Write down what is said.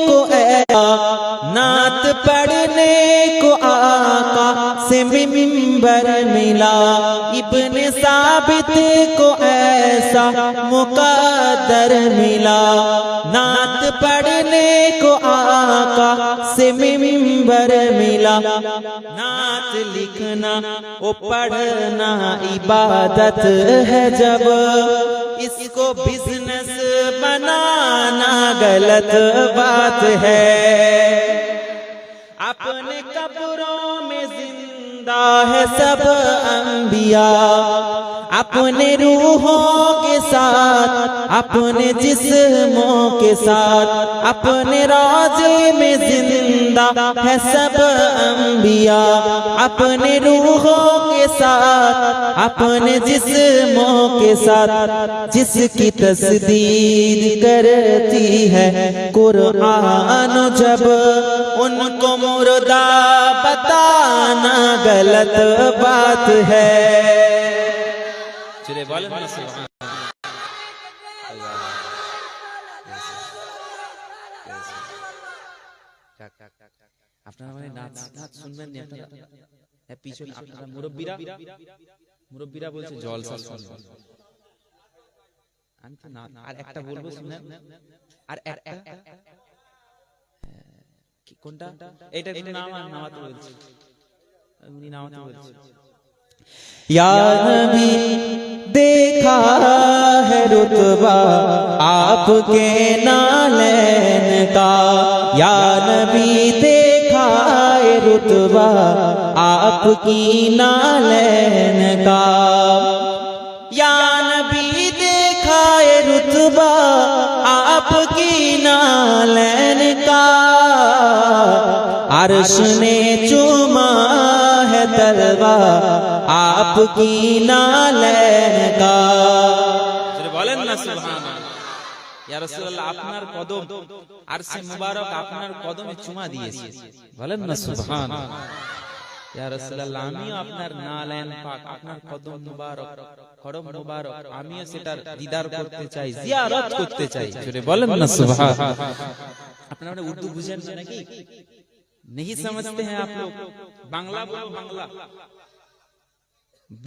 को नात पढ़ने को आका से मिंबर मिला। इब्ने साबित को ऐसा मुकद्दर मिला। नात पढ़ने को आका से मिंबर मिला। नात लिखना ओ पढ़ना इबादत है जब इसको बिजनेस बनाना गलत बात है। अपने कब्रों में जिंदा है सब अंबिया, अपने रूहों के साथ अपने जिस्मों के साथ अपने रोज़े में जिंदा है सब अंबिया। अपने रूहों के साथ अपने जिस्मों के साथ जिसकी तस्दीक करती है कुरान जब उनको मुर्दा बताना गलत बात है। चले बोले ना सुभान আপনারা মানে নাচ শুনবেন না আপনারা হ্যাঁ পিছনে আপনারা মুরব্বিরা বলছে জলসা শুনবেন। আমি তো না আর একটা বলবো শুনেন আর একটা কোনটা এটা নাম নামাতে বলছি উনি নামাতে বলছে। या नबी देखा है रुतबा आपके नालैन का। या नबी देखा है रुतबा आपकी नालैन का। या नबी देखा है रुतबा आपकी नालैन का। अर्श ने चूमा है तलवा आपकी नालैन का। बोलें ना सुभान अल्लाह। या रसूलुल्लाह আপনার কদম আরশে মুবারক আপনার কদমে চুমা দিয়েছে। বলেন না সুবহান আল্লাহ। ইয়া রাসূলুল্লাহ আমিও আপনার নালैन পাক আপনার কদম মুবারক আমিও সেটার দিদার করতে চাই, জিয়ারত করতে চাই। জোরে বলেন না সুবহান আল্লাহ। আপনারা উর্দু বুঝেন নাকি? नहीं समझते हैं आप लोग? बांग्ला बोलो बांग्ला।